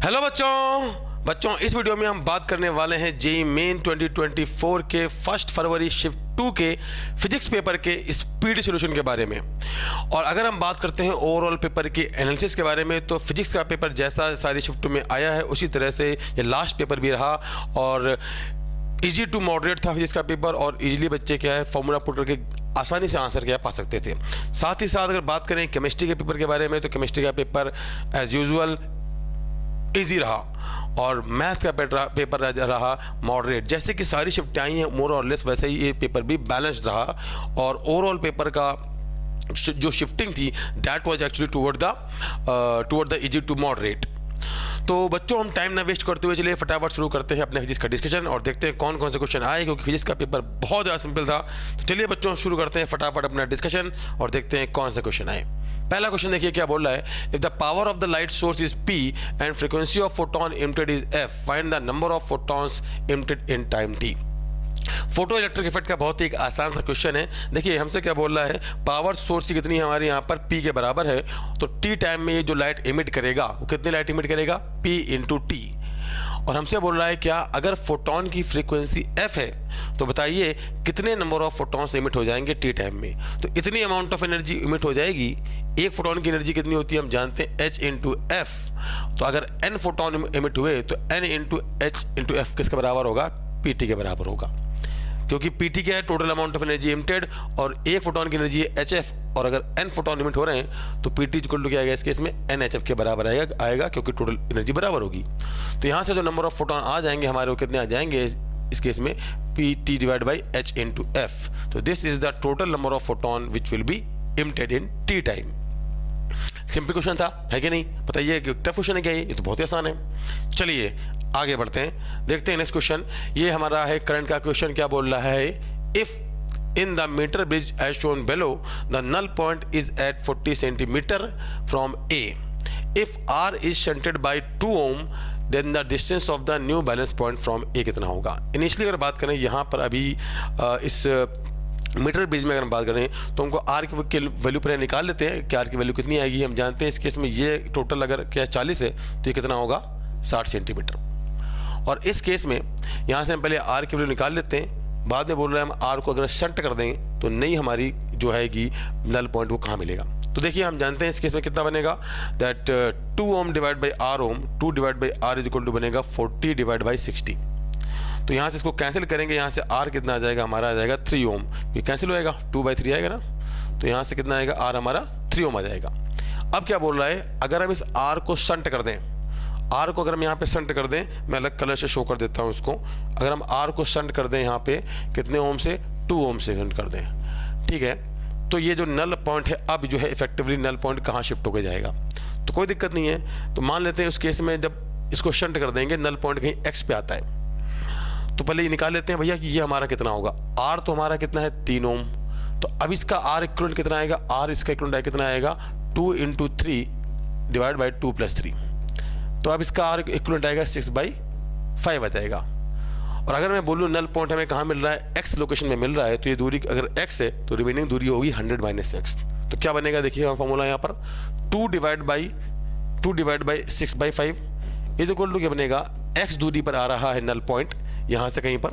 Hello बच्चों इस video में हम बात करने वाले हैं जेईई मेन 2024 के 1 फरवरी शिफ्ट 2 के फिजिक्स पेपर के स्पीड सॉल्यूशन के बारे में। और अगर हम बात करते हैं ओवरऑल पेपर की एनालिसिस के बारे में, तो फिजिक्स का पेपर जैसा सारी शिफ्ट में आया है उसी तरह से ये लास्ट पेपर भी रहा और इजी टू मॉडरेट था फिजिक्स का पेपर, और इजीली बच्चे क्या है फॉर्मूला पुट करके आसानी से आंसर क्या पा सकते थे। साथ ही साथ अगर बात करें केमिस्ट्री के पेपर के बारे में, तो केमिस्ट्री का पेपर एज यूजुअल इजी रहा और मैथ का पेपर रहा मॉडरेट। जैसे कि सारी शिफ्टें आई हैं मोर और लेस, वैसे ही ये पेपर भी बैलेंस्ड रहा और ओवरऑल पेपर का जो शिफ्टिंग थी that was actually toward the easy to moderate. तो बच्चों हम टाइम ना वेस्ट करते हुए चलिए फटाफट शुरू करते हैं अपने फिजिक्स का डिस्कशन और देखते हैं कौन कौन से क्वेश्चन आए, क्योंकि फिजिक्स का पेपर बहुत ज़्यादा सिंपल था। तो चलिए बच्चों शुरू करते हैं फटाफट अपना डिस्कशन और देखते हैं कौन से क्वेश्चन आए। पहला क्वेश्चन देखिए क्या बोल रहा है, if the power of the light source is P and frequency of photon emitted is F, find the number of photons emitted in time T। Photo electric effect का बहुत ही एक आसान सा क्वेश्चन है। देखिए हमसे क्या बोल रहा है, पावर सोर्स की कितनी हमारे यहाँ पर P के बराबर है, तो T टाइम में ये जो लाइट इमिट करेगा वो कितनी लाइट इमिट करेगा, P इंटू T। और हमसे बोल रहा है क्या, अगर फोटोन की फ्रीक्वेंसी F है तो बताइए कितने नंबर ऑफ फोटॉन्स इमिट हो जाएंगे T टाइम में। तो इतनी अमाउंट ऑफ एनर्जी इमिट हो जाएगी। एक फोटोन की एनर्जी कितनी होती है हम जानते हैं, H इंटू F। तो अगर n फोटोन इमिट हुए तो n into H into F किसके बराबर होगा, PT के बराबर होगा, क्योंकि PT क्या है total amount of energy emitted और एक फोटोन की एनर्जी है HF, और अगर n फोटोन इमिट हो रहे हैं तो PT इक्वल टू क्या आएगा इस केस में NHF के बराबर आएगा क्योंकि टोटल एनर्जी बराबर होगी। तो यहाँ से जो नंबर ऑफ फोटोन आ जाएंगे हमारे वो कितने आ जाएंगे इस केस में, PT divide by H into F। तो this is the total number of photon which will B emitted in T time. Simple question था, है कि नहीं? बताइए टफ क्वेश्चन है क्या ये तो बहुत ही आसान है। चलिए आगे बढ़ते हैं, देखते हैं नेक्स्ट क्वेश्चन। ये हमारा है करंट का क्वेश्चन। क्या बोल रहा है, if in the metre bridge as shown below the null point is at 40 centimetre from A, if R is shunted by 2 ohm then the distance of the new balance point from A कितना होगा। Initially अगर बात करें यहाँ पर अभी इस metre bridge में अगर हम बात करें तो हमको R की वैल्यू पर निकाल लेते हैं कि R की वैल्यू कितनी आएगी। हम जानते हैं इस केस में ये टोटल अगर क्या 40 है तो ये कितना होगा 60 सेंटीमीटर। और इस केस में यहाँ से हम पहले R की वैल्यू निकाल लेते हैं, बाद में बोल रहे हैं हम R को अगर शंट कर दें तो नई हमारी जो हैगी नल पॉइंट वो कहाँ मिलेगा। तो देखिए हम जानते हैं इस केस में कितना बनेगा, that 2 ohm divide by R ohm, 2 divide by R is equal to बनेगा 40 डिवाइड बाई 60। तो यहाँ से इसको कैंसिल करेंगे, यहाँ से R कितना आ जाएगा हमारा आ जाएगा 3 ओम, ये कैंसिल होएगा 2/3 आएगा ना, तो यहाँ से कितना आएगा R हमारा 3 ओम आ जाएगा। अब क्या बोल रहा है, अगर हम इस R को शंट कर दें, R को अगर हम यहाँ पे शंट कर दें, मैं अलग कलर से शो कर देता हूँ उसको, अगर हम R को शंट कर दें यहाँ पे कितने ओम से, 2 ओम से शंट कर दें, ठीक है, तो ये जो नल पॉइंट है अब जो है इफेक्टिवली नल पॉइंट कहाँ शिफ्ट होकर जाएगा। तो कोई दिक्कत नहीं है। तो मान लेते हैं उस केस में जब इसको शंट कर देंगे नल पॉइंट कहीं X पे आता है, तो पहले ये निकाल लेते हैं भैया कि ये हमारा कितना होगा। R तो हमारा कितना है 3 ओम, तो अब इसका R इक्विवेलेंट कितना आएगा, R इसका इक्विवेलेंट कितना आएगा 2 इंटू 3 डिवाइड बाई 2 प्लस 3। तो अब इसका R इक्विवेलेंट आएगा 6/5 आ जाएगा। और अगर मैं बोलूँ नल पॉइंट हमें कहाँ मिल रहा है, X लोकेशन में मिल रहा है, तो ये दूरी अगर X है तो रिमेनिंग दूरी होगी 100 माइनस X। तो क्या बनेगा देखिए फॉर्मूला यहाँ पर 2 divide by 6/5 is equal to क्या बनेगा, X दूरी पर आ रहा है नल पॉइंट यहाँ से कहीं पर,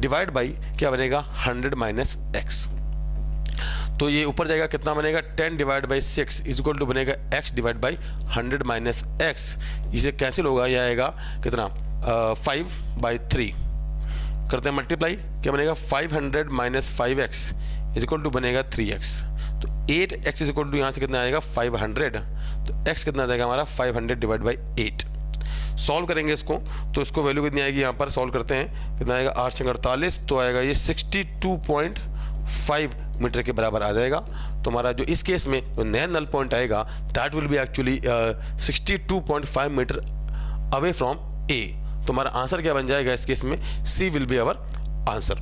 डिवाइड बाई क्या बनेगा 100 माइनस X। तो ये ऊपर जाएगा कितना बनेगा 10 divide by 6 is equal to बनेगा X divide by 100 minus X। इसे कैंसिल होगा, ये आएगा कितना 5/3 करते हैं मल्टीप्लाई, क्या बनेगा 500 minus 5x is equal to बनेगा 3x। तो 8x इज इक्वल टू यहाँ से कितना आएगा 500, तो x कितना आ जाएगा हमारा 500 डिवाइड बाई 8। सॉल्व करेंगे इसको तो इसको वैल्यू कितनी आएगी, यहाँ पर सॉल्व करते हैं कितना आएगा 8 से 48, तो आएगा ये 62.5 मीटर के बराबर आ जाएगा। तो हमारा जो इस केस में जो नया नल पॉइंट आएगा that will be actually 62.5 metre away from A। तो हमारा आंसर क्या बन जाएगा इस केस में, C will be our answer.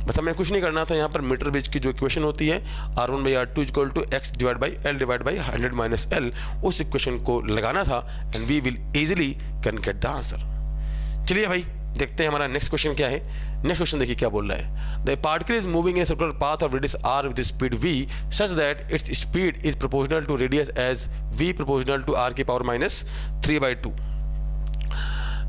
बस हमें कुछ नहीं करना था, यहाँ पर मीटर ब्रिज की जो इक्वेशन होती है R1/R2 equal to X divide by L divide by 100 minus L, उस इक्वेशन को लगाना था and we will easily can get the answer. चलिए भाई देखते हैं हमारा नेक्स्ट क्वेश्चन क्या है। नेक्स्ट क्वेश्चन देखिए क्या बोल रहा है, the particle is moving in a circular path of radius r with speed v such that its speed is proportional to radius as v proportional to r की power -3/2।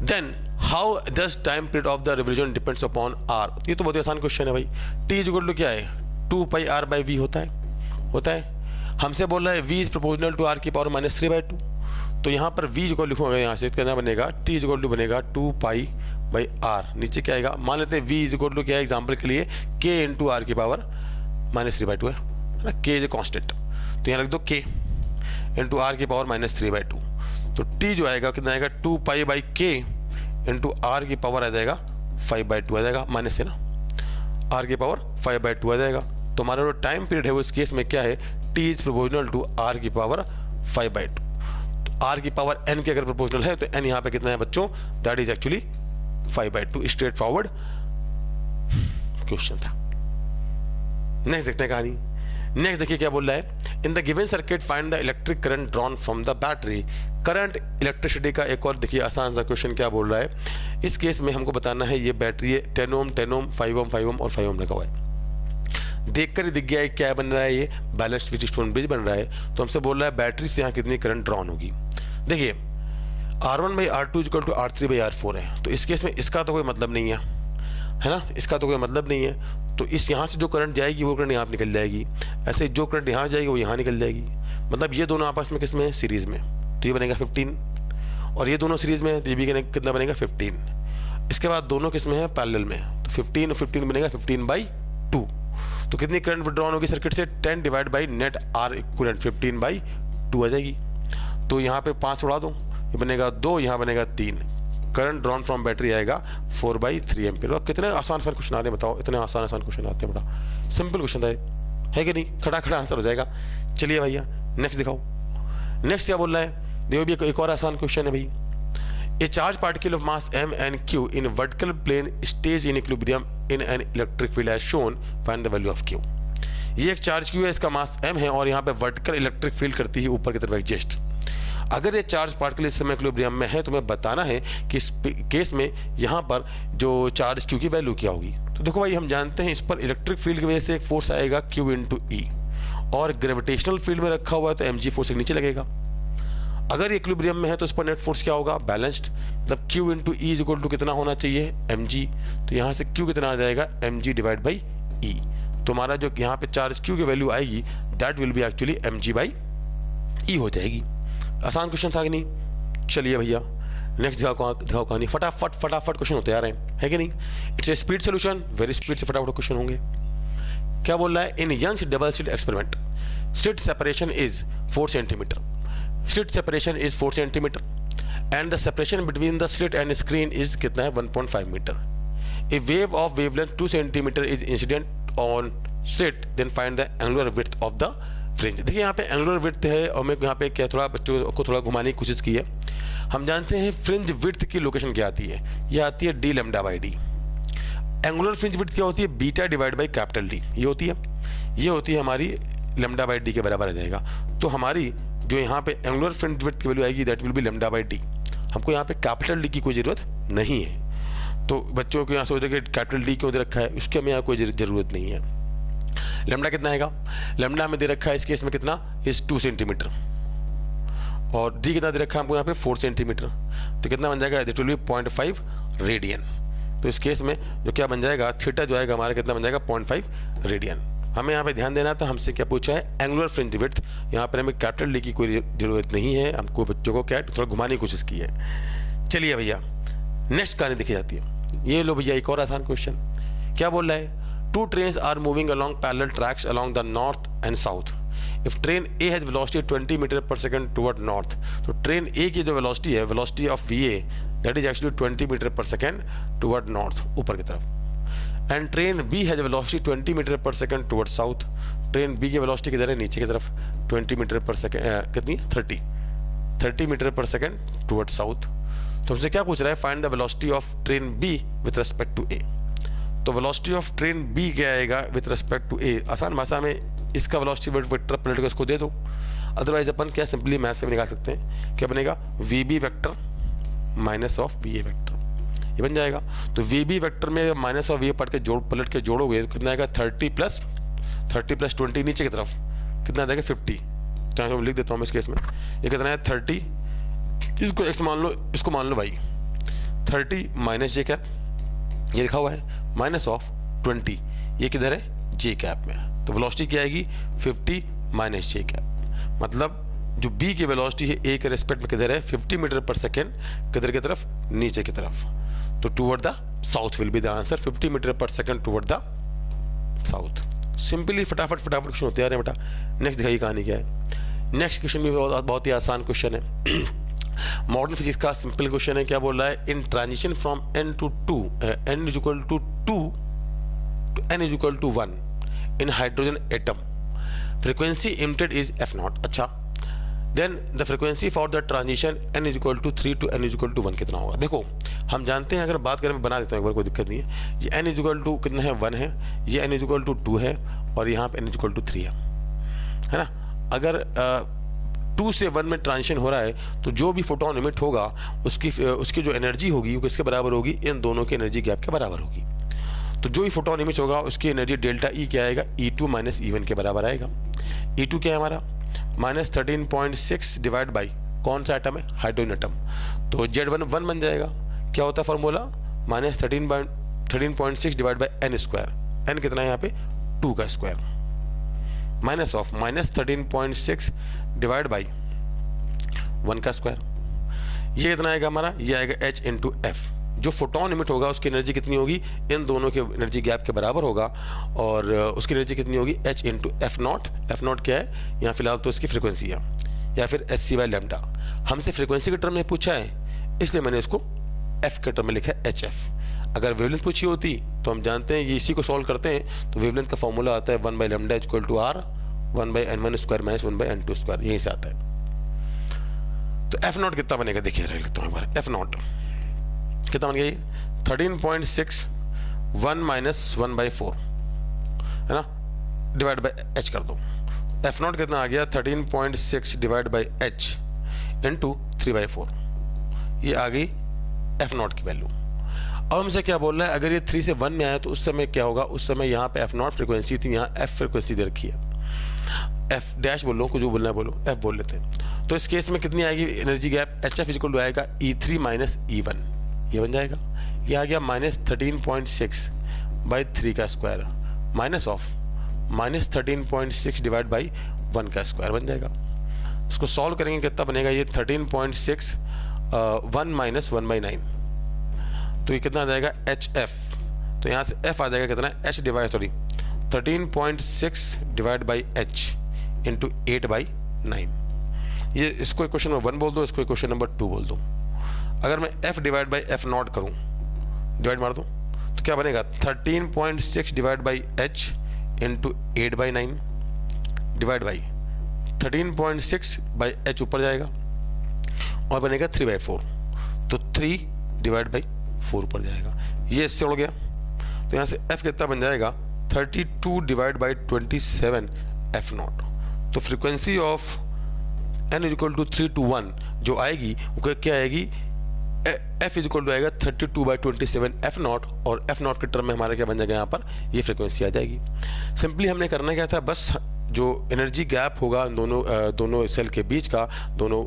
Then how does time period of the revolution depends upon R. ये तो बहुत ही आसान question है भाई। T is equal to क्या है 2πr/v होता है। हमसे बोल रहा है v is proportional to r की पावर -3/2। तो यहाँ पर v को लिखूंगा यहाँ से, कितना बनेगा t इज इक्वल टू बनेगा 2π/r। नीचे क्या आएगा, मान लेते हैं v इज इक्वल टू क्या है एग्जाम्पल के लिए k इंटू r की पावर -3/2 है ना, k इज ए कॉन्स्टेंट। तो यहाँ लिख दो k इंटू r की पावर -3/2। तो t जो आएगा कितना आएगा 2π/k इंटू r की पावर आ जाएगा 5/2 आ जाएगा, माइनस है ना, r की पावर 5/2 आ जाएगा। तो हमारा जो टाइम पीरियड है वो इस केस में क्या है, t is proportional to r की पावर 5/2। तो r की पावर n के अगर प्रोपोर्शनल है तो n यहाँ पे कितना है बच्चों, that is actually 5/2। Straight forward question था। नेक्स्ट देखते हैं कहानी। नेक्स्ट देखिए क्या बोल रहा है, in the given circuit find the electric current drawn from the battery. Current electricity का एक और देखिए आसान सा क्वेश्चन क्या बोल रहा है। इस केस में हमको बताना है ये बैटरी है 10 ओम 10 ओम 5 ओम 5 ओम और 5 ओम लगा हुआ है। देखकर ही दिख गया है क्या बन रहा है, ये बैलेंस्ड व्हीटस्टोन ब्रिज बन रहा है। तो हमसे बोल रहा है बैटरी से यहाँ कितनी करंट ड्रॉन होगी। देखिए R1/R2 इक्वल टू R3/R4 है। तो इस केस में इसका तो कोई मतलब नहीं है ना, इसका तो कोई मतलब नहीं है। तो इस यहाँ से जो करंट जाएगी वो करंट यहाँ पर निकल जाएगी, ऐसे जो करंट यहाँ जाएगी वो यहाँ निकल जाएगी। मतलब ये दोनों आपस में किसमें है, सीरीज में। तो ये बनेगा 15 और ये दोनों सीरीज में है, तो ये भी कितना बनेगा 15। इसके बाद दोनों किस में है, पैरेलल में। तो 15 और 15 बनेगा 15/2। तो कितनी करंट विड्रॉन होगी सर्किट से, 10 divide by net R equivalent 15/2 आ जाएगी। तो यहाँ पे 5 उड़ा दो, ये बनेगा 2, यहाँ बनेगा 3। करंट ड्रॉन फ्रॉम बैटरी आएगा 4/3 एम्पीयर। और कितने आसान क्वेश्चन आ रहे हैं बताओ, इतने आसान क्वेश्चन आते हैं, बड़ा सिंपल क्वेश्चन था है कि नहीं, खड़ा आंसर हो जाएगा। चलिए भैया नेक्स्ट दिखाओ। नेक्स्ट क्या बोल रहा है, देखो भी एक और आसान क्वेश्चन है भाई। A charged particle of mass m and q in a vertical plane stays in equilibrium in an electric field as shown. Find the value of q. ये एक चार्ज q है, इसका मास m है और यहाँ पे वर्टिकल इलेक्ट्रिक फील्ड करती है ऊपर की तरफ एडजस्ट। अगर ये चार्ज पार्टिकल इस समय इक्विलिब्रियम में है तो हमें बताना है कि इस केस में यहाँ पर जो चार्ज q की वैल्यू क्या होगी। तो देखो भाई हम जानते हैं इस पर इलेक्ट्रिक फील्ड की वजह से एक फोर्स आएगा q इंटू ई, और ग्रेविटेशनल फील्ड में रखा हुआ है तो mg फोर्स नीचे लगेगा। अगर इक्विलिब्रियम में है तो इस पर नेट फोर्स क्या होगा, बैलेंस्ड। मतलब Q into E is equal to कितना होना चाहिए, mg। तो यहाँ से Q कितना आ जाएगा, mg डिवाइड बाई ई। तो हमारा जो यहाँ पे चार्ज Q की वैल्यू आएगी that will be actually mg/e हो जाएगी। आसान क्वेश्चन था कि नहीं। चलिए भैया नेक्स्ट दिखाओ कहानी। फटाफट क्वेश्चन होते आ रहे हैं, है कि नहीं। It's a speed solution, very speed से फटाफट क्वेश्चन होंगे। क्या बोल रहा है, in Young's double slit experiment slit separation is 4 centimetre. Slit separation is 4 centimeter and the separation between the slit and screen is कितना है 1.5 meter. A wave of wavelength 2 centimeter is incident on slit, then find the angular width of the fringe. देखिए यहाँ पे angular width है और मैं यहाँ पे क्या थोड़ा बच्चों को थोड़ा घुमाने की कोशिश की है। हम जानते हैं फ्रिंज विड्थ की लोकेशन क्या आती है, ये आती है d λ/d। Angular fringe width क्या होती है, beta divide by capital D। ये होती है हमारी λ/d के बराबर आ जाएगा। तो हमारी जो यहाँ पे एंगुलर फ्रिंज विड्थ की वैल्यू आएगी दैट विल बी λ/d। हमको यहाँ पे कैपिटल D की कोई ज़रूरत नहीं है। तो बच्चों को यहाँ सोचते कि कैपिटल D क्यों दे रखा है, उसके हमें यहाँ कोई ज़रूरत नहीं है। लैम्डा कितना आएगा, लैम्डा हमें दे रखा है इस केस में कितना, इस 2 सेंटीमीटर, और D कितना दे रखा है हमको यहाँ पे 4 सेंटीमीटर। तो कितना बन जाएगा, दैट विल बी 0.5 रेडियन। तो इस केस में जो क्या बन जाएगा, थीटा जो आएगा हमारा कितना बन जाएगा 0.5 रेडियन। हमें यहाँ पे ध्यान देना था, हमसे क्या पूछा है, एंगुलर फ्रिंज विड्थ। यहाँ पर हमें कैपिटल D की कोई ज़रूरत नहीं है, हमको बच्चों को क्या थोड़ा घुमाने की कोशिश की है। चलिए भैया नेक्स्ट कहानी देखी जाती है। ये लो भैया एक और आसान क्वेश्चन। क्या बोल रहा है, 2 trains are moving along parallel tracks along the north and south. If train A has velocity 20 meter per second toward north, तो ट्रेन A की जो वेलोसिटी है, velocity of VA, that is actually 20 metre पर second toward north, ऊपर की तरफ। And train B has velocity 20 metre पर second toward south. Train B की वेलोसिटी किधर है, नीचे की तरफ, 20 मीटर पर सेकेंड कितनी 30 मीटर पर सेकेंड टुवर्ड साउथ। तो हमसे क्या पूछ रहा है, find the velocity of train B with respect to A। तो वेलोसिटी ऑफ ट्रेन B क्या आएगा विथ रेस्पेक्ट टू A। आसान भाषा में इसका वेलोसिटी वेक्टर पलट के उसको दे दो, अदरवाइज अपन क्या सिंपली मैथ से भी निकाल सकते हैं। क्या बनेगा, VB vector minus of VA vector, ये बन जाएगा। तो VB वेक्टर में माइनस ऑफ VA पलट के जोड़ोगे तो कितना आएगा, 30 प्लस 20 नीचे की तरफ कितना आ जाएगा 50। चाहे मैं लिख देता हूँ इस केस में, ये कितना है 30, इसको x मान लो, इसको मान लो y, 30 माइनस जे कैप, ये लिखा हुआ है, माइनस ऑफ 20, ये किधर है, जे कैप में। तो वेलोसिटी क्या आएगी, 50 माइनस जे कैप। मतलब जो बी की वेलोसिटी है ए के रेस्पेक्ट में किधर है, 50 मीटर पर सेकेंड, किधर की तरफ, नीचे की तरफ। तो toward the south will be the answer, 50 metre पर second toward the south. Simply फटाफट क्वेश्चन होते आ रहे हैं बेटा। नेक्स्ट दिखाइए कहानी क्या है। नेक्स्ट क्वेश्चन भी बहुत ही आसान क्वेश्चन है। मॉडर्न फिजिक्स का सिंपल क्वेश्चन है। क्या बोल रहा है, इन transition from n to 2, n is equal to 2 to n is equal to 1 in hydrogen atom, frequency emitted is f0। अच्छा, then the frequency for the transition n is equal to 3 to n is equal to 1 कितना होगा। देखो हम जानते हैं, अगर बात करें, मैं बना देता हूँ एक बार, कोई दिक्कत नहीं है। ये n is equal to कितना है, 1 है, ये n is equal to 2 है, और यहाँ पे n is equal to 3 है ना। अगर 2 से 1 में ट्रांजिशन हो रहा है तो जो भी फोटोन इमिट होगा उसकी जो एनर्जी होगी वो किसके बराबर होगी, इन दोनों के एनर्जी गैप के बराबर होगी। तो जो भी फोटोन इमिट होगा उसकी एनर्जी डेल्टा ई क्या आएगा, E2 माइनस E1 के बराबर आएगा। E2 क्या है हमारा, माइनस 13.6 डिवाइड बाई कौन सा एटम है, हाइड्रोजन एटम। तो Z1 1 बन जाएगा। क्या होता है formula, minus 13.6 divide by n square. n कितना है यहाँ पे, 2 का square, minus of minus 13.6 divide by 1 का स्क्वायर। ये कितना आएगा हमारा, ये आएगा h इंटू एफ। जो फोटोन इमिट होगा उसकी एनर्जी कितनी होगी, इन दोनों के एनर्जी गैप के बराबर होगा, और उसकी एनर्जी कितनी होगी, h into F not. F not क्या है, यहाँ फिलहाल तो इसकी फ्रिक्वेंसी है, या फिर SC बाई लैम्डा। हमसे फ्रिक्वेंसी के टर्म में पूछा है, इसलिए मैंने इसको f के टर्म में लिखा है HF। अगर वेवलेंथ पूछी होती तो हम जानते हैं, ये इसी को सॉल्व करते हैं, तो वेवलेंथ का फॉर्मूला आता है 1 by lambda equal to r 1 by n1 square minus 1 by n2 square, यहीं से आता है। तो एफ नॉट कितना बनेगा, देखिए लिखता हूँ एक बार। एफ नॉट कितना बन गया, ये 13.6 1 माइनस 1 बाई 4 है ना, डिवाइड बाई h कर दो। एफ नॉट कितना आ गया, 13.6 divide by h into 3 by 4, ये आ गई एफ नॉट की वैल्यू। अब हमसे क्या बोल रहा है, अगर ये 3 से 1 में आया तो उस समय क्या होगा, उस समय यहाँ पे एफ नॉट फ्रिक्वेंसी थी, यहाँ एफ फ्रिक्वेंसी दे रखी है। एफ डैश बोल लो, कुछ जो बोलना है बोलो, एफ बोल लेते हैं। तो इस केस में कितनी आएगी energy gap, H F equal to आएगा E3 माइनस E1, ये बन जाएगा। ये आ गया माइनस 13.6 बाई 3 का square, minus of minus 13.6 divide by 1 का स्क्वायर बन जाएगा। इसको सॉल्व करेंगे कितना बनेगा, ये 13.6 1 माइनस 1 बाई 9, तो ये कितना आ जाएगा HF। तो यहाँ से F आ जाएगा कितना, H divide 13.6 divide by H into 8 by 9। ये इसको क्वेश्चन नंबर 1 बोल दो, इसको क्वेश्चन नंबर 2 बोल दो। अगर मैं F divide by F not करूँ, डिवाइड मार दूँ, तो क्या बनेगा 13.6 divide by H into 8 by 9 divide by 13.6 by H ऊपर जाएगा और बनेगा 3 बाई 4, तो 3 डिवाइड बाई 4 ऊपर जाएगा, ये इससे उड़ गया। तो यहाँ से F कितना बन जाएगा, 32 डिवाइड बाई 27 F नॉट। तो frequency of n is equal to 3 to 1 जो आएगी वो क्या आएगी, F इज इक्वल टू आएगा 32 बाई 27 F नॉट, और F नॉट के टर्म में हमारा क्या बन जाएगा, यहाँ पर ये फ्रीक्वेंसी आ जाएगी। सिंपली हमने करना क्या था, बस जो एनर्जी गैप होगा दोनों सेल के बीच का, दोनों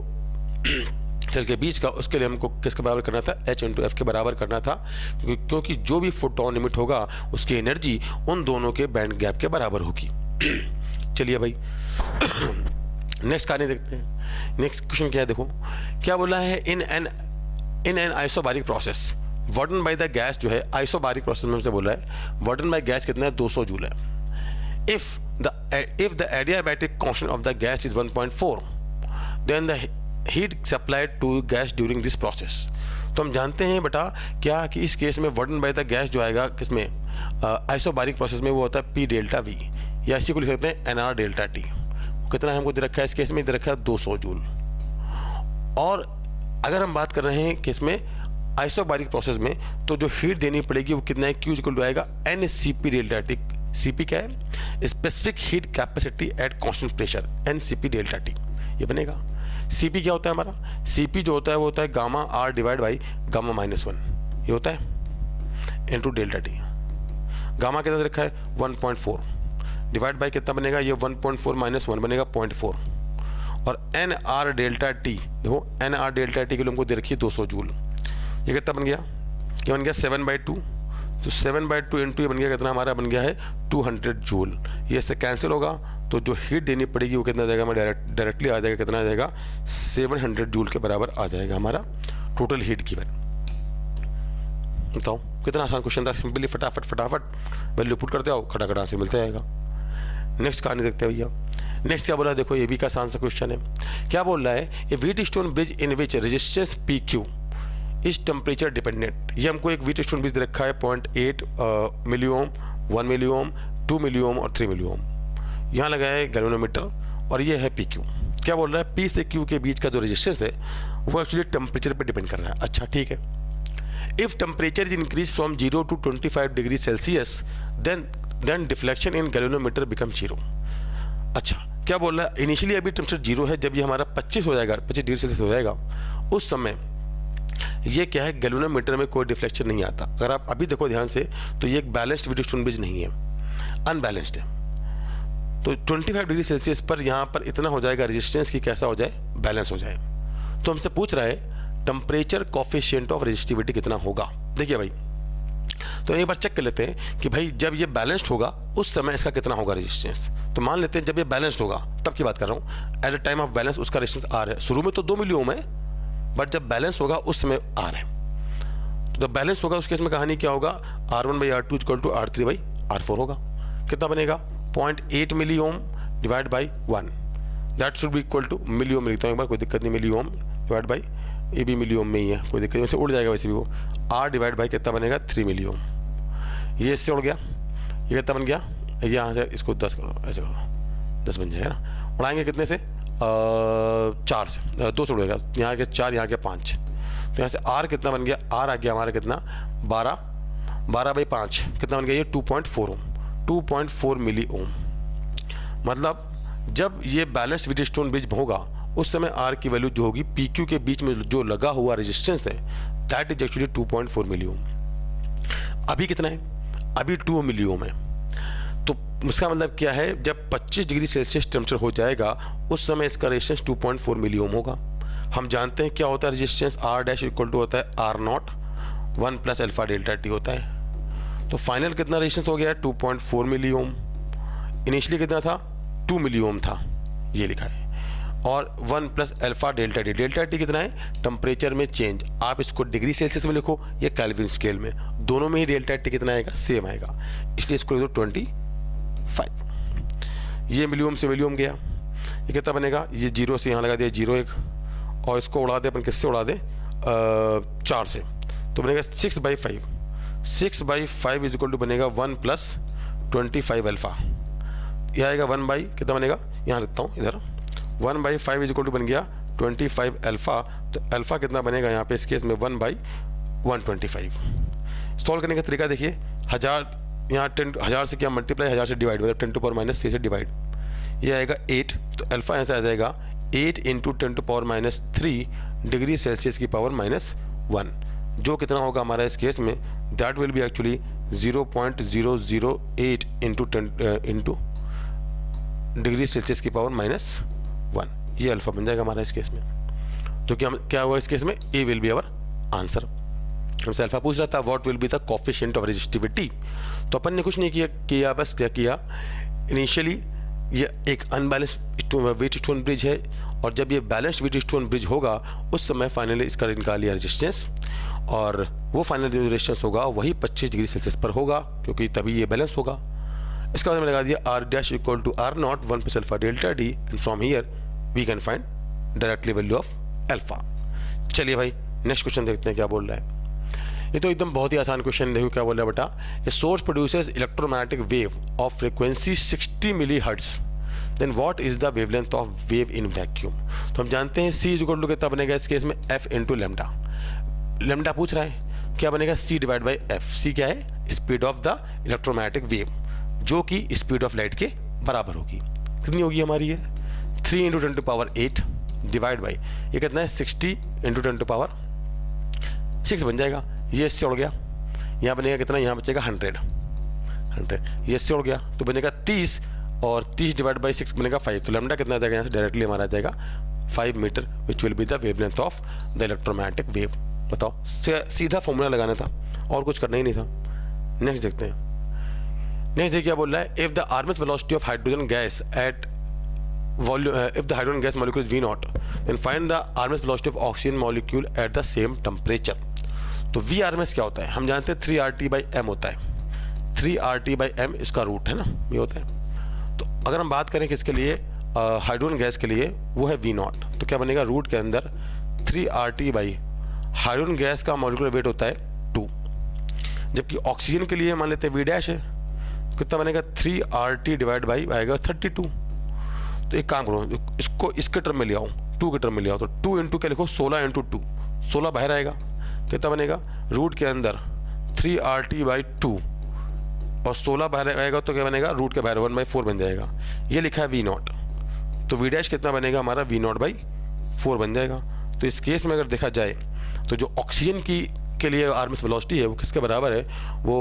सेल के बीच का, उसके लिए हमको किसके बराबर करना था, H इंटू एफ के बराबर करना था, क्योंकि जो भी फोटोन इमिट होगा उसकी एनर्जी उन दोनों के बैंड गैप के बराबर होगी। चलिए भाई नेक्स्ट कहानी देखते हैं। नेक्स्ट क्वेश्चन क्या है, देखो क्या बोला है, in an isobaric process warden by the gas, जो है आइसोबारिक प्रोसेस में हमसे बोला है वार्डन बाय गैस कितना है, 200 जूल है। If the adiabatic constant of the gas is 1.4 then the heat supplied to gas during this process. तो हम जानते हैं बेटा क्या कि इस केस में वार्डन बाय द गैस जो आएगा किसमें, आइसोबारिक प्रोसेस में, वो होता है P डेल्टा V, या इसी को लिख सकते हैं NR डेल्टा T। कितना हमको दे रखा है इस केस में, दे रखा है 200 जूल। और अगर हम बात कर रहे हैं केस में आइसोबारिक प्रोसेस में, तो जो हीट देनी पड़ेगी वो कितना है, Q इक्वल टू आएगा NCP डेल्टा T। CP क्या है, specific heat capacity at constant pressure, NCP delta T ये बनेगा। CP क्या होता है हमारा, CP जो होता है वो होता है gamma R divide by gamma minus 1, ये होता है इंटू डेल्टा T। गामा कितना रखा है 1.4 डिवाइड बाई कितना बनेगा, ये 1.4 माइनस 1 बनेगा 0.4, और NR डेल्टा T, देखो NR डेल्टा T के लिए हमको दे रखी है 200 जूल। ये कितना बन गया, ये बन गया 7/2, तो 7/2 इंटू ये बन गया कितना हमारा, बन गया है 200 जूल। ये इससे कैंसिल होगा तो जो हीट देनी पड़ेगी वो कितना आ जाएगा, हमारा डायरेक्टली आ जाएगा, कितना आ जाएगा 700 जूल के बराबर आ जाएगा हमारा टोटल हीट गिवन। बताओ कितना आसान क्वेश्चन था, सिंपली फटाफट फटाफट वैल्यू पुट करते आओ, खटाखट आंसर मिलता जाएगा। नेक्स्ट कहानी देखते हैं भैया। नेक्स्ट क्या बोला, देखो ये भी का आसान सा क्वेश्चन है। क्या बोल रहा है, a Wheatstone bridge in which resistance PQ is temperature dependent. ये हमको एक व्हीट स्टोन ब्रिज रखा है 0.8 मिलीओम, 1 मिलीओम, 2 मिलीओम और 3 मिलीओम। यहाँ लगा है गैल्वेनोमीटर और ये है PQ। क्या बोल रहा है, P से Q के बीच का जो रेजिस्टेंस है वो एक्चुअली टेम्परेचर पे डिपेंड कर रहा है। अच्छा ठीक है, if temperature is increase from 0 to 25 degree Celsius then deflection in galvanometer become 0। अच्छा क्या बोल रहा है, इनिशियली अभी टेम्परेचर 0 है, जब ये हमारा 25 हो जाएगा, 25 डिग्री सेल्सियस हो जाएगा, उस समय ये क्या है, गैल्वेनोमीटर में कोई डिफ्लेक्शन नहीं आता। अगर आप अभी देखो ध्यान से तो ये एक बैलेंस्ड व्हीट स्टोन ब्रिज नहीं है, अनबैलेंस्ड है। तो 25 डिग्री सेल्सियस पर यहाँ पर इतना हो जाएगा रेजिस्टेंस की कैसा हो जाए, बैलेंस हो जाए। तो हमसे पूछ रहा है टेम्परेचर कोफिशिएंट ऑफ रेजिस्टिविटी कितना होगा। देखिए भाई, तो एक बार चेक कर लेते हैं कि भाई जब ये बैलेंस्ड होगा उस समय इसका कितना होगा रेजिस्टेंस। तो मान लेते हैं जब ये बैलेंस्ड होगा तब की बात कर रहा हूँ, at the time of balance उसका रेजिस्टेंस R है। शुरू में तो 2 मिलीओम है, बट जब बैलेंस होगा उस समय R है। तो जब बैलेंस होगा उस केस में कहानी क्या होगा, R1/R2 इक्वल टू R3/R4 होगा। कितना बनेगा, 0.8 milliohm divide by 1, that should be equal to, milliohm लिखता हूँ एक बार, कोई दिक्कत नहीं, मिलीओम डिवाइड बाई, ये भी मिलीओम में ही है, कोई दिक्कत नहीं, वैसे उड़ जाएगा वैसे भी वो। R डिवाइड बाई कितना बनेगा, 3 मिलीओम। ये इससे उड़ गया, ये कितना बन गया, यहाँ से इसको 10 करो, ऐसे करो 10 बन जाएगा ना। उड़ाएंगे कितने से, 4 से, 2 से उड़ेगा, यहाँ के 4, यहाँ के 5। तो यहाँ से R कितना बन गया, R आ गया हमारा कितना 12/5 कितना बन गया, ये 2.4 ओम, 2.4 मिली ओम। मतलब जब ये बैलेंस्ड व्हीट स्टोन ब्रिज होगा उस समय R की वैल्यू जो होगी PQ के बीच में जो लगा हुआ रेजिस्टेंस है दैट इज एक्चुअली 2.4 मिलीओम। अभी कितना है, अभी 2 मिलीओम है। तो इसका मतलब क्या है, जब 25 डिग्री सेल्सियस टेम्परेचर हो जाएगा उस समय इसका रेजिस्टेंस 2.4 मिलीओम होगा। हम जानते हैं क्या होता है resistance, R dash equal to होता है R0 1 plus alpha delta T होता है। तो फाइनल कितना रेजिस्टेंस हो गया, 2.4 मिलीओम। इनिशियली कितना था, 2 मिलीओम था, ये लिखा है, और 1 plus alpha delta T। Delta T कितना है, टेम्परेचर में चेंज। आप इसको डिग्री सेल्सियस में लिखो या केल्विन स्केल में, दोनों में ही डेल्टा T कितना आएगा, सेम आएगा, इसलिए इसको लिख दो 25। ये मिलीओम से मिलीओम गया, ये कितना बनेगा, ये 0 से यहाँ लगा दिया 0 1, और इसको उड़ा दे अपन, किससे उड़ा दे, 4 से, तो बनेगा 6/5। 6/5 इज इक्वल टू बनेगा 1 प्लस 25 अल्फा। यह आएगा 1 बाई कितना बनेगा, यहाँ लिखता हूँ इधर, 1/5 इज इक्वल टू बन गया 25 अल्फा। तो अल्फा कितना बनेगा यहाँ पे इस केस में 1/125। सॉल्व करने का तरीका देखिए, 1000 यहाँ 1000 से क्या मल्टीप्लाई, 1000 से डिवाइड, मतलब 10⁻³ से डिवाइड, ये आएगा 8। तो अल्फा ऐसा आ जाएगा 8 इंटू 10⁻³ डिग्री सेल्सियस की पावर -1, जो कितना होगा हमारा इस केस में, that will be actually 0.008 into degree Celsius की पावर -1। ये अल्फा बन जाएगा हमारा इस केस में। तो क्या हुआ इस केस में, ए विल बी आवर आंसर। हमसे अल्फा पूछ रहा था what will be the coefficient of resistivity. तो अपन ने कुछ नहीं किया बस क्या किया, इनिशियली ये एक अनबैलेंस्ड व्हीट स्टोन ब्रिज है, और जब ये बैलेंस्ड व्हीट स्टोन ब्रिज होगा उस समय फाइनली इसका निकाल लिया रेजिस्टेंस, और वो फाइनल जो रेजिस्टेंस होगा वही 25 डिग्री सेल्सियस पर होगा, क्योंकि तभी ये बैलेंस होगा। इसका बाद में लगा दिया R dash equal to R0 1 plus alpha delta D, and from here we can find directly value of alpha. चलिए भाई नेक्स्ट क्वेश्चन देखते हैं क्या बोल रहा है। ये तो एकदम बहुत ही आसान क्वेश्चन, देखो क्या बोल रहा है बेटा, a source produces electromagnetic wave of frequency 60 milli hertz, then what is the wavelength of wave in vacuum. तो हम जानते हैं C इक्वल टू कितना बनेगा इस केस में, F इंटू लेमडा। लेमडा पूछ रहा है, क्या बनेगा, C divide by F। C क्या है, speed of the electromagnetic wave, जो कि स्पीड ऑफ लाइट के बराबर होगी। कितनी होगी हमारी ये, 3 इंटू 10⁸ डिवाइड बाई, ये कितना है 60 इंटू 10⁻6 बन जाएगा। ये इससे उड़ गया, यहाँ बनेगा कितना, यहाँ बचेगा 100। ये इससे उड़ गया तो बनेगा 30, और 30 डिवाइड बाई 6 बनेगा 5। तो लैम्डा कितना आ जाएगा यहाँ से, डायरेक्टली हमारा आ जाएगा 5 metre, which will be the wavelength of the electromagnetic wave बताओ, सीधा फॉर्मूला लगाना था और कुछ करना ही नहीं था। नेक्स्ट देखते हैं। नेक्स्ट देखिए क्या बोल रहा है, if the RMS velocity of hydrogen gas at volume if the hydrogen gas molecule is V naught, then find the RMS velocity of oxygen molecule at the same temperature। तो V RMS क्या होता है, हम जानते हैं 3RT/m होता है, 3RT/m इसका रूट है ना, ये होता है। तो अगर हम बात करें किसके लिए, हाइड्रोजन गैस के लिए, वो है V naught। तो क्या बनेगा, रूट के अंदर 3RT बाई हाइड्रोजन गैस का मॉलिक्यूलर वेट होता है 2, जबकि ऑक्सीजन के लिए मान लेते हैं V डैश है, कितना बनेगा 3RT डिवाइड बाई आएगा 32। तो एक काम करो, इसको इसके टर्म में ले आओ, 2 के टर्म में ले आओ, तो 2 इंटू क्या लिखो, 16 इंटू 2, 16 बाहर आएगा, कितना बनेगा, रूट के अंदर 3RT/2 और 16 बाहर आएगा तो क्या बनेगा, रूट के बाहर 1/4 बन जाएगा। ये लिखा है V नॉट, तो V डैश कितना बनेगा हमारा, V नॉट/4 बन जाएगा। तो इस केस में अगर देखा जाए तो जो ऑक्सीजन की के लिए आर्मस वेलोसिटी है वो किसके बराबर है, वो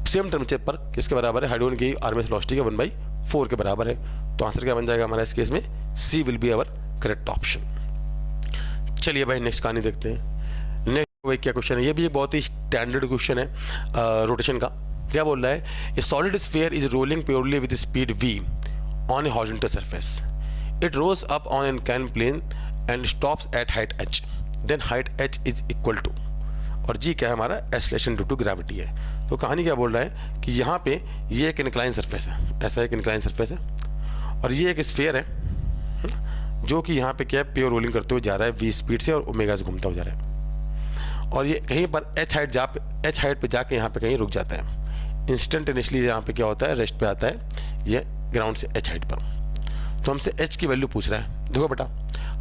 सेम टेम्परेचर पर किसके बराबर है, हाइड्रोजन की आर्मस वेलोसिटी के 1/4 के बराबर है। तो आंसर क्या बन जाएगा हमारा इस केस में, C will be our correct option. चलिए भाई नेक्स्ट कहानी देखते हैं। नेक्स्ट भाई क्या क्वेश्चन है, ये भी एक बहुत ही स्टैंडर्ड क्वेश्चन है रोटेशन का। क्या बोल रहा है, a solid sphere is rolling purely with speed v on a horizontal surface, it rolls up on an inclined plane and stops at height h, then height h is equal to, और g क्या है हमारा, acceleration due to gravity है। तो कहानी क्या बोल रहा है कि यहाँ पे ये एक इंक्लाइन सरफेस है, ऐसा एक इंक्लाइन सरफेस है, और ये एक स्फीयर है जो कि यहाँ पे क्या है, प्योर रोलिंग करते हुए जा रहा है v स्पीड से और ओमेगा से घूमता हुआ जा रहा है, और ये कहीं पर h हाइट पे जाके यहाँ पे कहीं रुक जाता है। इंस्टेंटेनियसली यहाँ पे क्या होता है, रेस्ट पे आता है ये ग्राउंड से h हाइट पर। तो हमसे h की वैल्यू पूछ रहा है। देखो बेटा,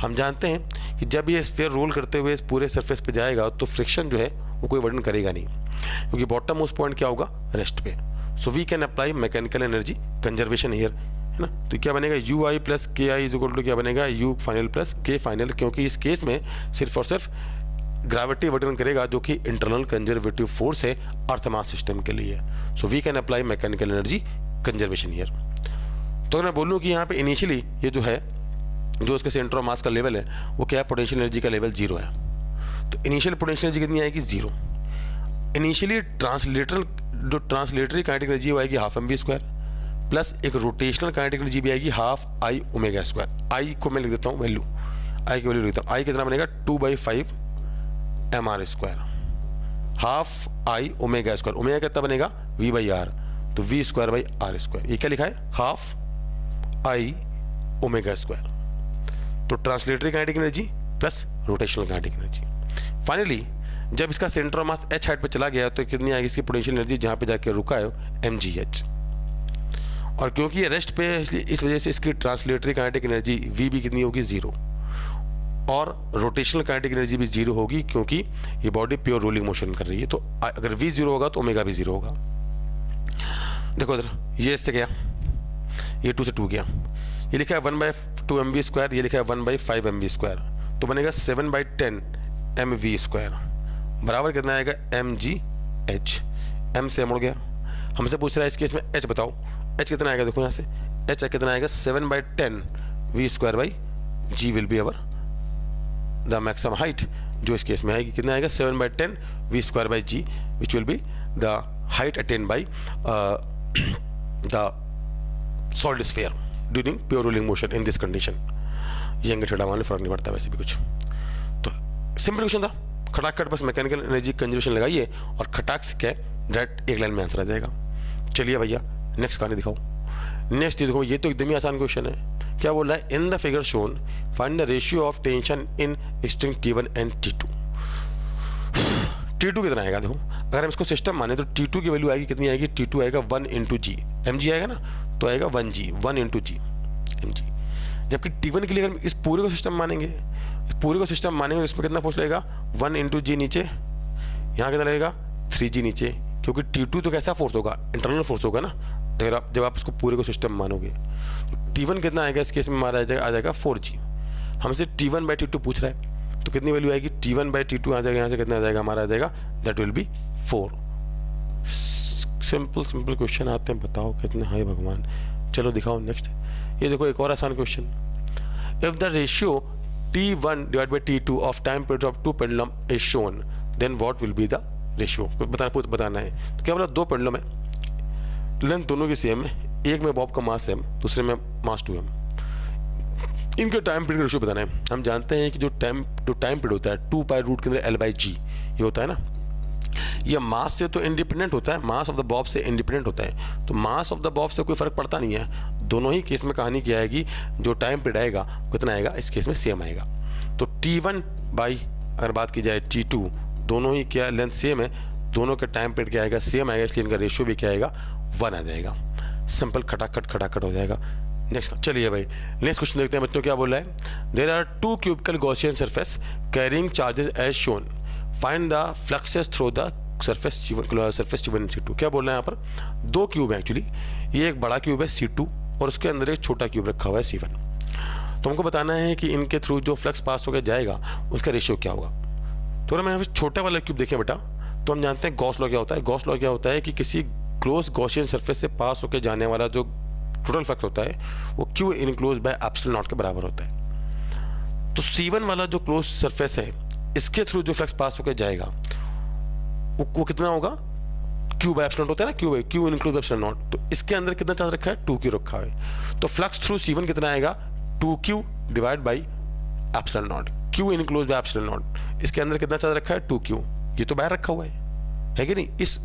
हम जानते हैं कि जब ये स्फीयर रोल करते हुए इस पूरे सरफेस पे जाएगा तो फ्रिक्शन जो है वो कोई वर्णन करेगा नहीं, क्योंकि बॉटम मोस्ट पॉइंट क्या होगा, रेस्ट पे। So we can apply mechanical energy conservation here, है ना। तो क्या बनेगा, UI plus KI is equal to क्या बनेगा, U final plus K final, क्योंकि इस केस में सिर्फ और सिर्फ ग्रेविटी वर्णन करेगा जो कि इंटरनल कंजर्वेटिव फोर्स है अर्थ मास सिस्टम के लिए। So we can apply mechanical energy conservation here. तो अगर मैं बोलूँ कि यहाँ पे इनिशियली ये जो है, जो इसके सेंटर ऑफ मास का लेवल है वो क्या है, पोटेंशियल एनर्जी का लेवल 0 है। तो इनिशियल पोटेंशियल एनर्जी कितनी आएगी, 0। इनिशियली जो ट्रांसलेटरी काइनेटिक एनर्जी वो आएगी ½ mv² प्लस एक रोटेशनल काइनेटिक एनर्जी भी आएगी ½ I ω²। I को मैं लिख देता हूँ वैल्यू, I की वैल्यू लिखता हूँ, I कितना बनेगा 2/5 mr², ½ I ω², ओमेगा कितना बनेगा v/r, तो v²/r²। ये क्या लिखा है, ½ I ω²। तो translatory kinetic energy plus rotational kinetic energy. Finally जब इसका centre of mass h height पे चला गया तो कितनी आएगी इसकी पोटेंशियल एनर्जी, जहाँ पे जाके रुका है mgh। और क्योंकि ये रेस्ट पे है इसलिए इस वजह से इसकी ट्रांसलेटरी काइनेटिक एनर्जी v भी कितनी होगी, 0, और रोटेशनल काइनेटिक एनर्जी भी 0 होगी, क्योंकि ये बॉडी प्योर रोलिंग मोशन कर रही है। तो अगर v 0 होगा तो ओमेगा भी 0 होगा। देखो इधर, ये इससे गया, ये 2 से 2 गया, ये लिखा है 1/2 mv², ये लिखा है 1/5 mv², तो बनेगा 7/10 mv² बराबर कितना आएगा, mgh। m से मुड़ गया, हमसे पूछ रहा है इस केस में h बताओ, h कितना आएगा, देखो यहाँ से h कितना आएगा 7/10 v²/g will be our the maximum height, जो इस केस में आएगी कितना आएगा 7/10 v²/g which will be the height attain by the solid sphere during pure rolling motion in this condition. ये अंगे छड़ा मारने फर्क नहीं पड़ता वैसे भी कुछ। तो सिंपल क्वेश्चन था, खटाखट बस मैकेनिकल एनर्जी कंजर्वेशन लगाइए और खटाक से क्या डायरेक्ट एक लाइन में आंसर आ जाएगा। चलिए भैया नेक्स्ट कहानी दिखाओ। नेक्स्ट देखो, ये तो एकदम ही आसान क्वेश्चन है। क्या बोल रहा है, in the figure shown find the ratio of tension in string T1 and T2। T2 कितना आएगा, देखो अगर हम इसको सिस्टम माने तो T2 की वैल्यू आएगी कितनी आएगी, T2 आएगा 1 × G, mg आएगा ना, तो आएगा 1G, 1 × G mg। जबकि T1 के लिए अगर इस पूरे को सिस्टम मानेंगे, इस पूरे को सिस्टम मानेंगे तो इसमें कितना फोर्स लगेगा, 1 × G नीचे, यहाँ कितना लगेगा 3G नीचे, क्योंकि T2 तो कैसा फोर्स होगा, इंटरनल फोर्स होगा ना, जब आप इसको पूरे को सिस्टम मानोगे। तो T1 कितना आएगा इस केस में हमारा आ जाएगा 4G। हमसे T1/T2 पूछ रहा है तो कितनी वैल्यू आएगी, T1/T2 आ जाएगा, यहाँ से कितना आ जाएगा हमारा आ जाएगा, that will be 4। Simple question आते हैं, बताओ कितने, हाय भगवान। चलो दिखाओ नेक्स्ट। ये देखो एक और आसान question, if the ratio T1 divided by T2 of time period of two pendulum is shown, then what will be the ratio? बताना है। तो क्या बोला, दो पेंडुलम है, लेंथ दोनों की सेम है, एक में बॉब का मास m, दूसरे में मास 2m, इनके टाइम पीरियड का रेशियो बताना है। हम जानते हैं कि जो टाइम पीरियड होता है 2 पाई रूट के अंदर L/G ये होता है ना, ये मास से तो इंडिपेंडेंट होता है, मास ऑफ द बॉब से इंडिपेंडेंट होता है, तो मास ऑफ द बॉब से कोई फर्क पड़ता नहीं है। दोनों ही केस में कहानी क्या आएगी, जो टाइम पीरियड आएगा कितना आएगा, इस केस में सेम आएगा। तो T1 बाई अगर बात की जाए T2, दोनों ही क्या लेंथ सेम है, दोनों का टाइम पीरियड क्या आएगा, सेम आएगा, इसलिए इनका रेशियो भी क्या आएगा, 1 आ जाएगा। सिंपल खटाखट हो जाएगा। नेक्स्ट चलिए भाई, नेक्स्ट क्वेश्चन देखते हैं बच्चों क्या बोल रहा है। There are two cubical Gaussian surface carrying charges as shown, find the fluxes through the surface C1 C2। क्या बोल रहा है यहाँ पर, दो क्यूब है एक्चुअली, ये एक बड़ा क्यूब है C2 और उसके अंदर एक छोटा क्यूब रखा हुआ है C1। तो हमको बताना है कि इनके थ्रू जो फ्लक्स पास होकर जाएगा उसका रेशियो क्या होगा। तो अगर हम छोटा वाला क्यूब देखें बेटा, तो हम जानते हैं गॉस लॉ क्या होता है। गॉस लॉ क्या होता है कि किसी क्लोज गॉसियन सरफेस से पास होकर जाने वाला जो टोटल फ्लक्स होता है वो Q enclose by epsilon not के बराबर होता है। तो C1 वाला जो क्लोज सरफेस है, इसके थ्रू जो फ्लक्स पास होकर जाएगा वो कितना होगा, Q बाय एप्सिलॉन होता है ना, Q enclose by epsilon not. तो इसके अंदर कितना चार्ज रखा है, 2Q रखा है। तो फ्लक्स थ्रू C1 कितना आएगा, 2Q divide by epsilon not, Q enclose by epsilon not. इसके अंदर कितना चार्ज रखा है, 2Q, ये तो बाहर रखा हुआ है कि नहीं, इस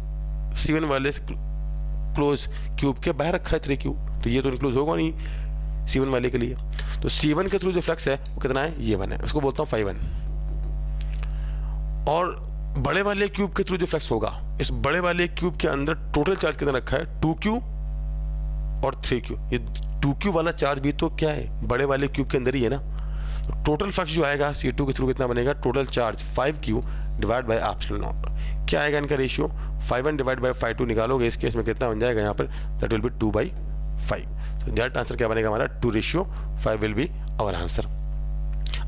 C1 वाले क्लोज क्यूब के बाहर रखा है 3Q, तो ये तो इंक्लूड होगा नहीं C1 वाले के लिए। तो C1 के थ्रू जो फ्लक्स है वो कितना है, ये 1 है, उसको बोलता हूँ φ1। और बड़े वाले क्यूब के थ्रू जो फ्लक्स होगा, इस बड़े वाले क्यूब के अंदर टोटल चार्ज कितना रखा है, 2Q और 3Q। ये 2Q वाला चार्ज भी तो क्या है, बड़े वाले क्यूब के अंदर ही है ना। तो टोटल फ्लक्स जो आएगा C2 के थ्रू कितना बनेगा, total charge 5Q divide by epsilon not. क्या आएगा इनका रेशियो, φ1 डिवाइड बाय φ2 निकालोगे, इस केस में कितना बन जाएगा यहाँ पर, दैट विल बी 2/5। तो डायरेक्ट आंसर क्या बनेगा हमारा, 2 ratio 5 will be our answer.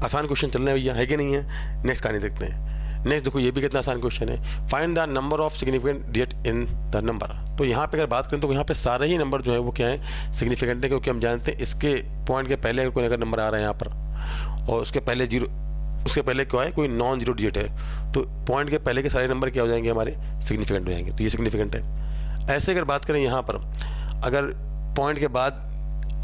आसान क्वेश्चन चल रहे हैं भैया, है कि नहीं है। नेक्स्ट कहानी देखते हैं। नेक्स्ट देखो, ये भी कितना आसान क्वेश्चन है। Find the number of significant digit in the number. तो यहाँ पे अगर बात करें तो यहाँ पे सारे ही नंबर जो है वो क्या है, सिग्निफिकेंट है, क्योंकि हम जानते हैं इसके पॉइंट के पहले कोई अगर नंबर आ रहा है यहाँ पर और उसके पहले जीरो, उसके पहले क्या है, कोई नॉन जीरो डिजिट है, तो पॉइंट के पहले के सारे नंबर क्या हो जाएंगे, हमारे सिग्निफिकेंट हो जाएंगे। तो ये सिग्निफिकेंट है। ऐसे अगर बात करें यहाँ पर, अगर पॉइंट के बाद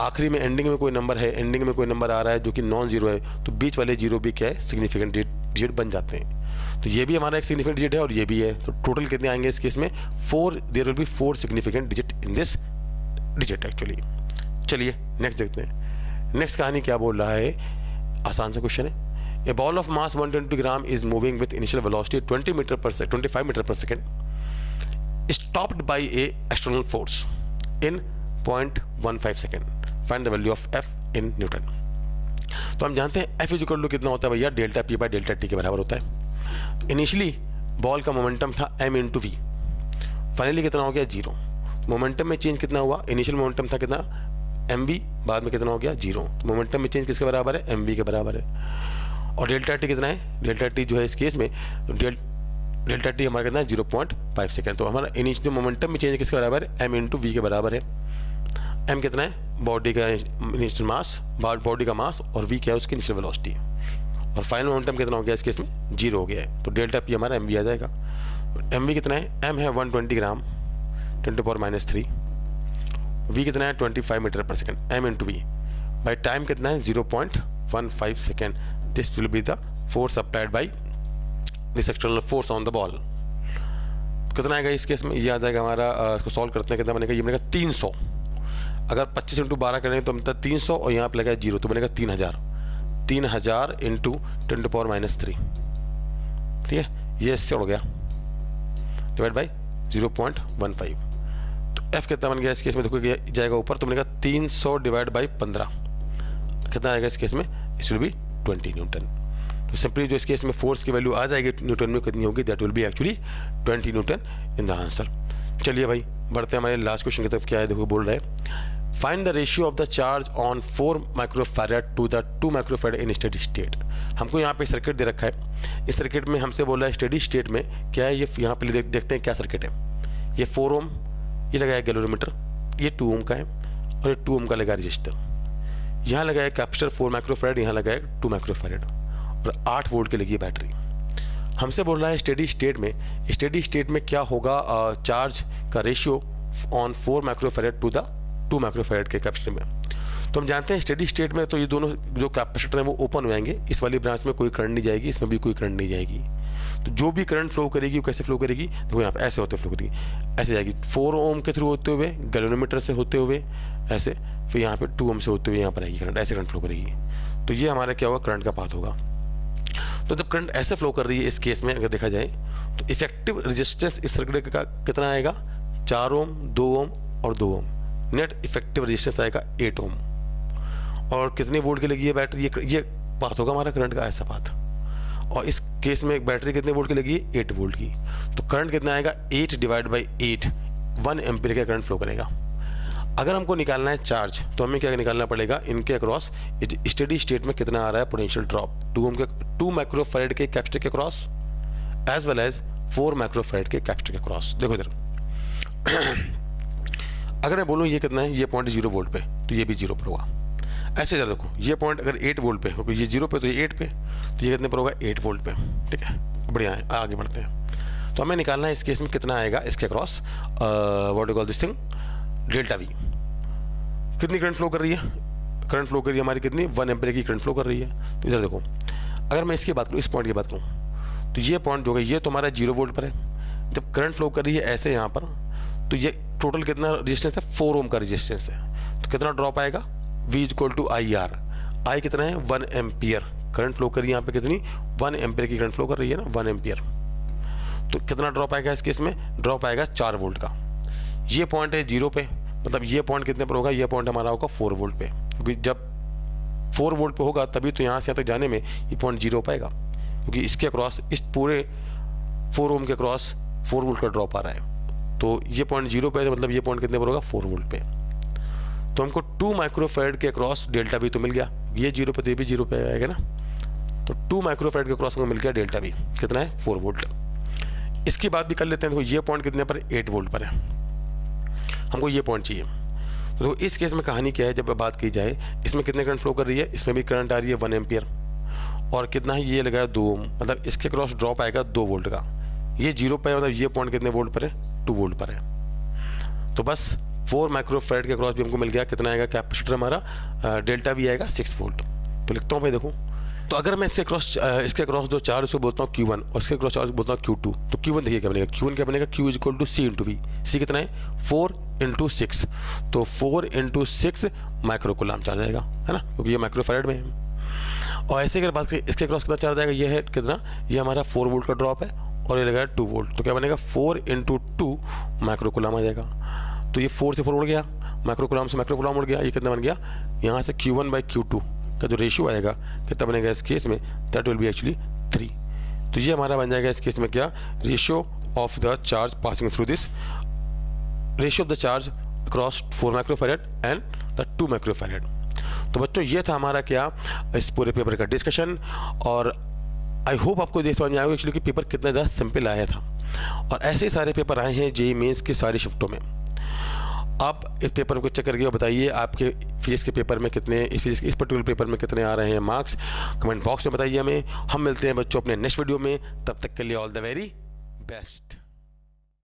आखिरी में एंडिंग में कोई नंबर है, एंडिंग में कोई नंबर आ रहा है जो कि नॉन जीरो है, तो बीच वाले जीरो भी क्या है, सिग्निफिकेंट डिजिट बन जाते हैं। तो ये भी हमारा एक सिग्निफिकेंट डिजिट है और ये भी है। तो टोटल कितने आएंगे इस केस में, 4, there will be 4 significant digit in this digit actually. चलिए नेक्स्ट देखते हैं। नेक्स्ट कहानी क्या बोल रहा है, आसान सा क्वेश्चन है। A ball of mass 120 gram is moving with initial velocity 25 meter per second, stopped by a external force in 0.15 second. Find the value of F in Newton. तो हम जानते हैं F इक्वल टू कितना होता है भैया, delta P by delta T के बराबर होता है। इनिशियली बॉल का मोमेंटम था M इंटू V, फाइनली कितना हो गया, 0। मोमेंटम में चेंज कितना हुआ, इनिशियल मोमेंटम था कितना, mv, बाद में कितना हो गया, 0। तो मोमेंटम में चेंज किसके बराबर है, mv के बराबर है। और डेल्टा टी कितना है, डेल्टा टी जो है इस केस में डेल्टा टी हमारा कितना है, 0.5 सेकेंड। तो हमारा इनिशियल मोमेंटम में चेंज किसके बराबर है, m इंटू वी के बराबर है। m कितना है, बॉडी का इनिशियल मास, बॉडी का मास, और v क्या है, उसकी इनिशियल वेलोसिटी। और फाइनल मोमेंटम कितना हो गया इस केस में, 0 हो गया है। तो डेल्टा पी हमारा mv आ जाएगा। mv कितना है, m है 120 ग्राम 10⁻³ v कितना है, 25 मीटर पर second, m into V. By time कितना है, 0.15 second. This will be the force applied by this external force on the ball. कितना आएगा इस केस में, ये आ जाएगा हमारा, इसको सॉल्व करते हैं, कितना बनेगा, ये बनेगा 300। अगर 25 इंटू 12 करें तो मतलब 300 और यहाँ पे लगेगा 0, तो बनेगा 3000 इंटू 10⁻³ ठीक है, ये इससे उड़ गया, डिवाइड बाई 0.15। तो F कितना बन गया इस केस में, देखो जाएगा ऊपर, तो बनेगा 300 डिवाइड बाई 15, कितना आएगा इस केस में, इट विल बी 20 न्यूटन। तो सिंपली जो इस केस में फोर्स की वैल्यू आ जाएगी न्यूटन में, कितनी होगी, that will be actually 20 Newton in the answer. चलिए भाई बढ़ते हैं हमारे लास्ट क्वेश्चन की तरफ। क्या है देखो, बोल रहे हैं find the ratio of the charge on 4 microfarad to the 2 microfarad in steady state. हमको यहाँ पे सर्किट दे रखा है, इस सर्किट में हमसे बोला है स्टेडी स्टेट में क्या है, ये यहाँ पे देखते हैं क्या सर्किट है। ये 4 ओम ये लगाया गैलोरीमीटर, ये 2 ओम का है, और ये 2 ओम का लगा रजिस्टर। यहाँ लगा है कैपेसिटर 4 माइक्रोफैराड, यहाँ लगा है 2 माइक्रोफैराड और 8 वोल्ट की लगी है बैटरी। हमसे बोल रहा है स्टेडी स्टेट में क्या होगा चार्ज का ratio on 4 microfarad to the 2 microfarad के कैपेसिटर में। तो हम जानते हैं स्टेडी स्टेट में तो ये दोनों जो कैपेसिटर हैं वो ओपन हो जाएंगे, इस वाली ब्रांच में कोई करंट नहीं जाएगी, इसमें भी कोई करंट नहीं जाएगी। तो जो भी करंट फ्लो करेगी वो कैसे फ्लो करेगी, देखो यहाँ पे ऐसे होते फ्लो करेगी, ऐसे जाएगी 4 ओम के थ्रू होते हुए, गैल्वेनोमीटर से होते हुए ऐसे, फिर यहाँ पे 2 ओम से होते हुए यहाँ पर आएगी करंट, ऐसे करंट फ्लो करेगी। तो ये हमारा क्या होगा, करंट का पाथ होगा। तो जब करंट ऐसे फ्लो कर रही है इस केस में अगर देखा जाए तो इफेक्टिव रेजिस्टेंस इस सर्किट का कितना आएगा, 4 ओम, 2 ओम और 2 ओम। नेट इफेक्टिव रेजिस्टेंस आएगा 8 ओम। और कितने वोल्ट की लगी है बैटरी, ये पाथ होगा हमारा करंट का, ऐसा पाथ। और इस केस में एक बैटरी कितने वोल्ट की लगी है, 8 वोल्ट की। तो करंट कितना आएगा, 8 डिवाइड बाई 8, 1 एम्पीयर का करंट फ्लो करेगा। अगर हमको निकालना है चार्ज तो हमें क्या निकालना पड़ेगा, इनके अक्रॉस स्टेडी स्टेट में कितना आ रहा है पोटेंशियल ड्रॉप 2 माइक्रोफैराड के कैपेसिटर के across as well as 4 microfarad के कैपेसिटर के अक्रॉस। देखो इधर अगर मैं बोलूँ ये कितना है, ये पॉइंट 0 वोल्ट पे, तो ये भी 0 पर होगा। ऐसे इधर देखो, ये पॉइंट अगर 8 वोल्ट पे हो, ये 0 पे तो ये 8 पे, तो ये कितने पर होगा, 8 वोल्ट पे। ठीक है, बढ़िया है, आगे बढ़ते हैं। तो हमें निकालना है इस केस में कितना आएगा इसके across, what you call this thing, delta we. कितनी करंट फ्लो कर रही है, करंट फ्लो कर रही है हमारी कितनी, 1 एम्पीयर की करंट फ्लो कर रही है। तो इधर देखो, अगर मैं इसकी बात करूँ, इस पॉइंट की बात करूँ, तो ये पॉइंट जो है ये तो हमारा 0 वोल्ट पर है। जब करंट फ्लो कर रही है ऐसे यहाँ पर, तो ये टोटल कितना रेजिस्टेंस है, 4 ओम का रेजिस्टेंस है। तो कितना ड्रॉप आएगा, V equal to I R. I कितना है, 1 एम्पियर। करंट फ्लो कर रही है यहाँ पे कितनी, 1 एम्पियर की करंट फ्लो कर रही है ना, 1 एम्पियर। तो कितना ड्रॉप आएगा इस केस में, ड्रॉप आएगा 4 वोल्ट का। ये पॉइंट है 0 पे, मतलब ये पॉइंट कितने पर होगा, ये पॉइंट हमारा होगा 4 वोल्ट पे, क्योंकि जब 4 वोल्ट पे होगा तभी तो यहाँ से यहाँ तक जाने में ये पॉइंट 0 पाएगा, क्योंकि इसके अक्रॉस, इस पूरे 4 ओम के अक्रॉस 4 वोल्ट का ड्रॉप आ रहा है। तो ये पॉइंट 0 पे है, मतलब ये पॉइंट कितने पर होगा, 4 वोल्ट पे। तो हमको 2 माइक्रोफैराड के अक्रॉस डेल्टा वी तो मिल गया, ये 0 पे तो ये भी 0 पे आएगा ना। तो 2 माइक्रोफैराड के अक्रॉस हमको मिल गया डेल्टा वी, कितना है, 4 वोल्ट। इसकी बात भी कर लेते हैं। देखो ये पॉइंट कितने पर, 8 वोल्ट पर है, हमको ये पॉइंट चाहिए। तो इस केस में कहानी क्या है, जब बात की जाए इसमें कितने करंट फ्लो कर रही है, इसमें भी करंट आ रही है 1 एम्पियर, और कितना है, ये लगाया 2 ओम, मतलब इसके क्रॉस ड्रॉप आएगा 2 वोल्ट का। ये 0 पर है, मतलब ये पॉइंट कितने वोल्ट पर है, 2 वोल्ट पर है। तो बस 4 माइक्रोफैराड के क्रॉस भी हमको मिल गया, कितना आएगा कैपेसिटर हमारा, डेल्टा भी आएगा 6 वोल्ट। तो लिखता हूँ भाई, देखो तो अगर मैं इसके क्रॉस जो चार्ज उसको बोलता हूँ Q1 और इसके क्रॉस चार्ज बोलता हूँ Q2, तो Q1 देखिए क्या बनेगा, Q1 क्या बनेगा, Q equal to C into V. C कितना है, 4 इंटू 6, तो 4 इंटू 6 माइक्रोकुलाम चार्ज आएगा, है ना, क्योंकि ये माइक्रोफैराड में है। और ऐसे अगर बात करें इसके क्रॉस कितना चार्ज आएगा, ये है कितना, ये हमारा 4 वोल्ट का ड्रॉप है और ये लगाया 2 वोल्ट, तो क्या बनेगा, 4 इंटू 2 माइक्रोकुलाम आ जाएगा। तो ये 4 से 4 उड़ गया, माइक्रोकुलाम से माइक्रोकुलाम उड़ गया, ये कितना बन गया, यहाँ से Q1 बाई Q2 का जो रेशियो आएगा कितना बनेगा इस केस में, दैट विल बी एक्चुअली 3। तो ये हमारा बन जाएगा इस केस में क्या, ratio of the charge passing through this, ratio of the charge across 4 microfarad and the 2 microfarad. तो बच्चों ये था हमारा क्या इस पूरे पेपर का डिस्कशन, और आई होप आपको देख समझ में आएगा एक्चुअली कि पेपर कितना ज़्यादा सिंपल आया था। और ऐसे ही सारे पेपर आए हैं जेईई मेंस के सारी शिफ्टों में। आप इस पेपर को चेक करके बताइए आपके फिजिक्स के पेपर में कितने, इस पर्टिकुलर पेपर में कितने आ रहे हैं मार्क्स, कमेंट बॉक्स में बताइए हमें। हम मिलते हैं बच्चों अपने नेक्स्ट वीडियो में, तब तक के लिए ऑल द वेरी बेस्ट।